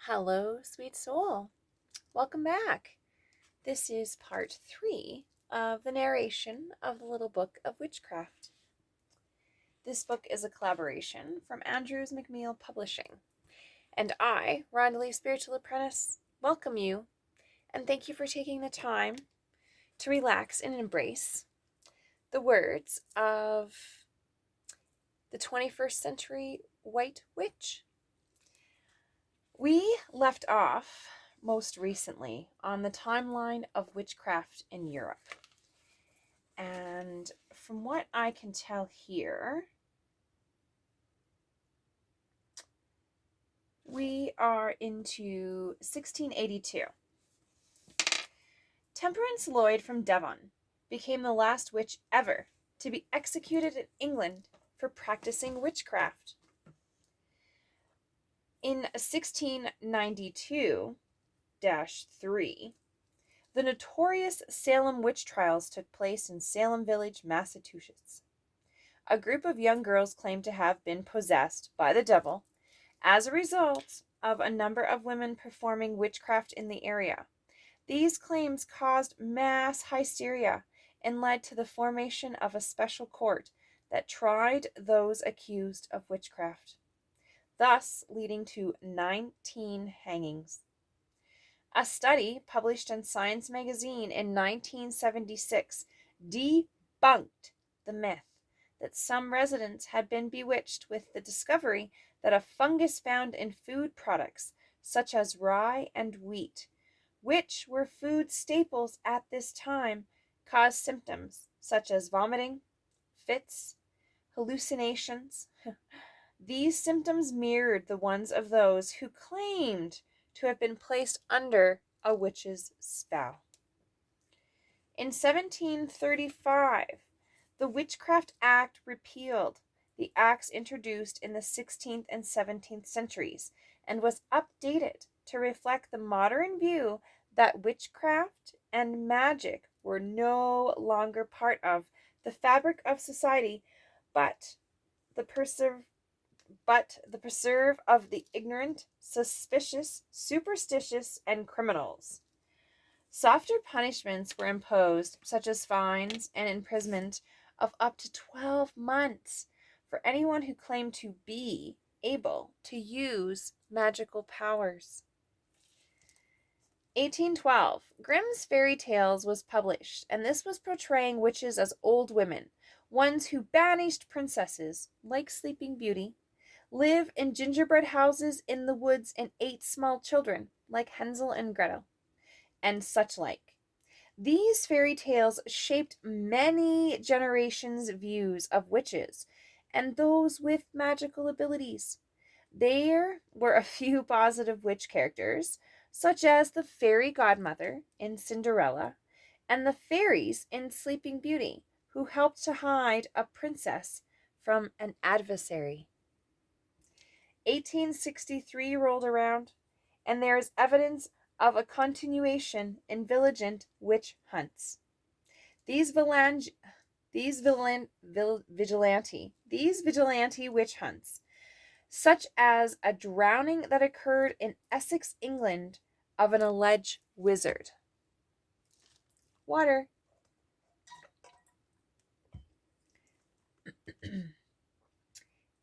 Hello, sweet soul. Welcome back. This is part 3 of the narration of the Little Book of Witchcraft. This book is a collaboration from Andrews McMeel Publishing. And I, Rondley Spiritual Apprentice, welcome you and thank you for taking the time to relax and embrace the words of the 21st century White Witch. We left off most recently on the timeline of witchcraft in Europe. And from what I can tell here, we are into 1682. Temperance Lloyd from Devon became the last witch ever to be executed in England for practicing witchcraft. In 1692-3, the notorious Salem witch trials took place in Salem Village, Massachusetts. A group of young girls claimed to have been possessed by the devil as a result of a number of women performing witchcraft in the area. These claims caused mass hysteria and led to the formation of a special court that tried those accused of witchcraft, thus leading to 19 hangings. A study published in Science magazine in 1976 debunked the myth that some residents had been bewitched with the discovery that a fungus found in food products such as rye and wheat, which were food staples at this time, caused symptoms such as vomiting, fits, hallucinations. These symptoms mirrored the ones of those who claimed to have been placed under a witch's spell. In 1735, the Witchcraft Act repealed the acts introduced in the 16th and 17th centuries and was updated to reflect the modern view that witchcraft and magic were no longer part of the fabric of society, but the preserve of the ignorant, suspicious, superstitious, and criminals. Softer punishments were imposed, such as fines and imprisonment of up to 12 months for anyone who claimed to be able to use magical powers. 1812, Grimm's Fairy Tales was published, and this was portraying witches as old women, ones who banished princesses, like Sleeping Beauty, live in gingerbread houses in the woods, and ate small children, like Hansel and Gretel, and such like. These fairy tales shaped many generations' views of witches and those with magical abilities. There were a few positive witch characters, such as the fairy godmother in Cinderella and the fairies in Sleeping Beauty, who helped to hide a princess from an adversary. 1863 rolled around, and there is evidence of a continuation in vigilant witch hunts. These vigilante witch hunts, such as a drowning that occurred in Essex, England, of an alleged wizard. Water.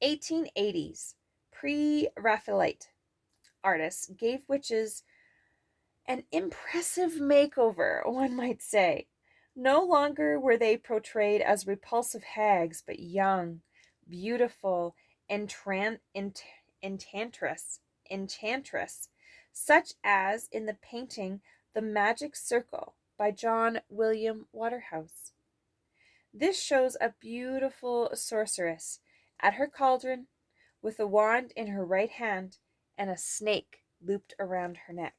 1880s. Pre-Raphaelite artists gave witches an impressive makeover, one might say. No longer were they portrayed as repulsive hags, but young, beautiful, enchantress, such as in the painting The Magic Circle by John William Waterhouse. This shows a beautiful sorceress at her cauldron with a wand in her right hand and a snake looped around her neck.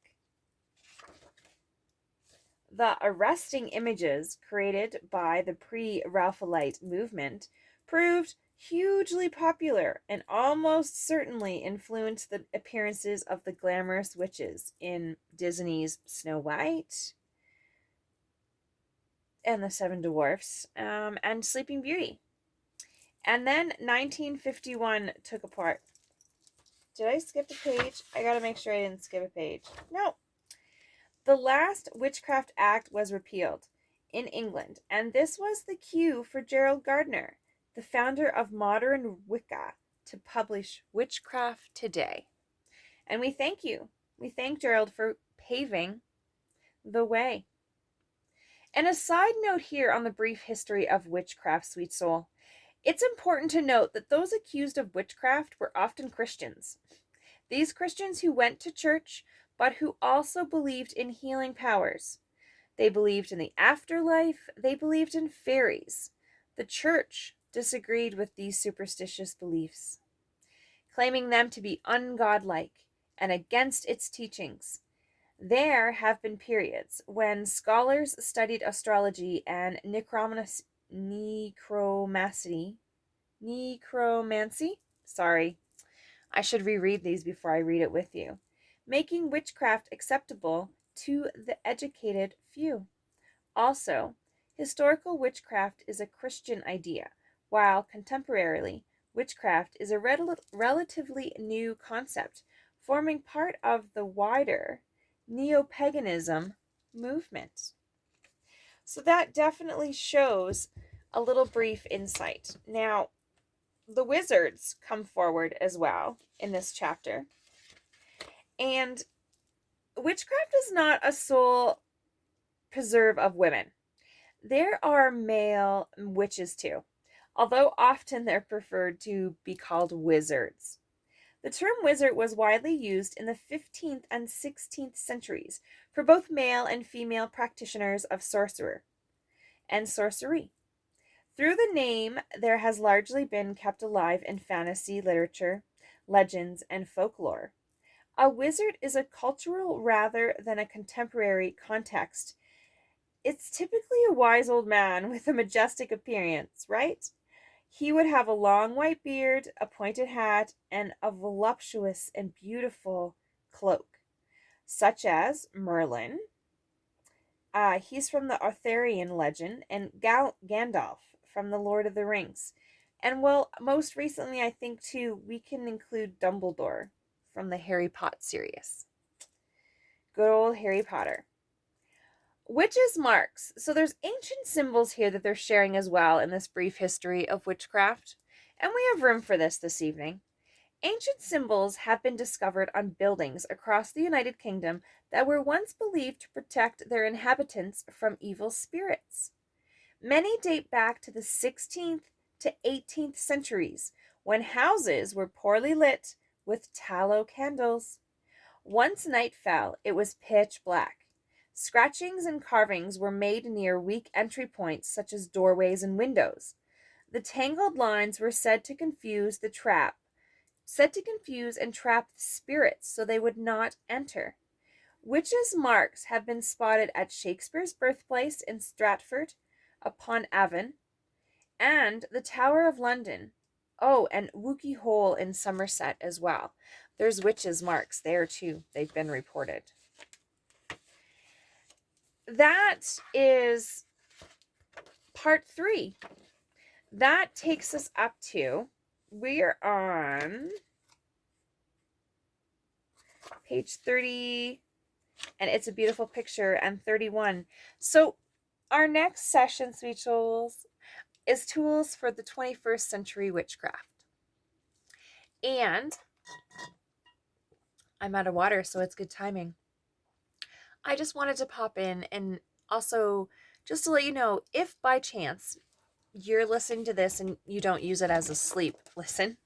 The arresting images created by the pre-Raphaelite movement proved hugely popular and almost certainly influenced the appearances of the glamorous witches in Disney's Snow White and the Seven Dwarfs and Sleeping Beauty. And then 1951 took apart. Did I skip a page? I gotta make sure I didn't skip a page. No. The last Witchcraft Act was repealed in England, and this was the cue for Gerald Gardner, the founder of modern Wicca, to publish Witchcraft Today. And we thank you. We thank Gerald for paving the way. And a side note here on the brief history of witchcraft, sweet soul. It's important to note that those accused of witchcraft were often Christians. These Christians who went to church, but who also believed in healing powers. They believed in the afterlife. They believed in fairies. The church disagreed with these superstitious beliefs, claiming them to be ungodlike and against its teachings. There have been periods when scholars studied astrology and necromancy. Sorry, I should reread these before I read it with you. Making witchcraft acceptable to the educated few. Also, historical witchcraft is a Christian idea, while contemporarily, witchcraft is a relatively new concept, forming part of the wider neo-paganism movement. So that definitely shows a little brief insight. Now, the wizards come forward as well in this chapter. And witchcraft is not a sole preserve of women. There are male witches too, although often they're preferred to be called wizards. The term wizard was widely used in the 15th and 16th centuries for both male and female practitioners of sorcerer and sorcery. Through the name, there has largely been kept alive in fantasy literature, legends, and folklore. A wizard is a cultural rather than a contemporary context. It's typically a wise old man with a majestic appearance, right? He would have a long white beard, a pointed hat, and a voluptuous and beautiful cloak, such as Merlin. He's from the Arthurian legend, and Gandalf from the Lord of the Rings. And well, most recently, I think too, we can include Dumbledore from the Harry Potter series. Good old Harry Potter. Witches' marks. So there's ancient symbols here that they're sharing as well in this brief history of witchcraft. And we have room for this evening. Ancient symbols have been discovered on buildings across the United Kingdom that were once believed to protect their inhabitants from evil spirits. Many date back to the 16th to 18th centuries, when houses were poorly lit with tallow candles. Once night fell, it was pitch black. Scratchings and carvings were made near weak entry points such as doorways and windows. The tangled lines were said to confuse and trap the spirits so they would not enter. Witches' marks have been spotted at Shakespeare's birthplace in Stratford upon Avon and the Tower of London. Oh, and Wookey Hole in Somerset as well. There's witches' marks there too. They've been reported. That is part 3. That takes us up to, we're on page 30, and it's a beautiful picture, and 31. So our next session, sweet souls, is tools for the 21st century witchcraft. And I'm out of water, so it's good timing. I just wanted to pop in and also just to let you know, if by chance you're listening to this and you don't use it as a sleep listen,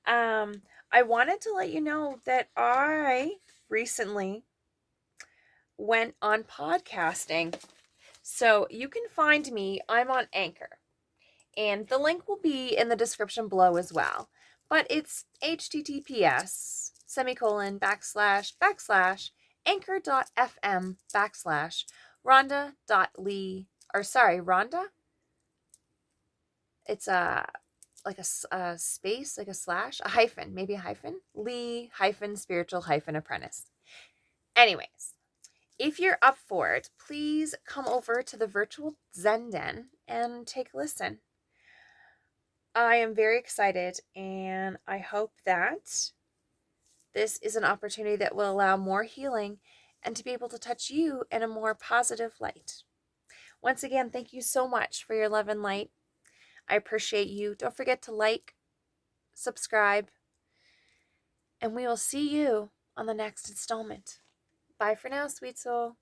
I wanted to let you know that I recently went on podcasting. So you can find me, I'm on Anchor. And the link will be in the description below as well. But it's https://anchor.fm/Rhonda.lee. It's like a space, like a slash, a hyphen, maybe a hyphen, Lee-spiritual-apprentice. Anyways, if you're up for it, please come over to the virtual Zen Den and take a listen. I am very excited, and I hope that This is an opportunity that will allow more healing and to be able to touch you in a more positive light. Once again, thank you so much for your love and light. I appreciate you. Don't forget to like, subscribe, and we will see you on the next installment. Bye for now, sweet soul.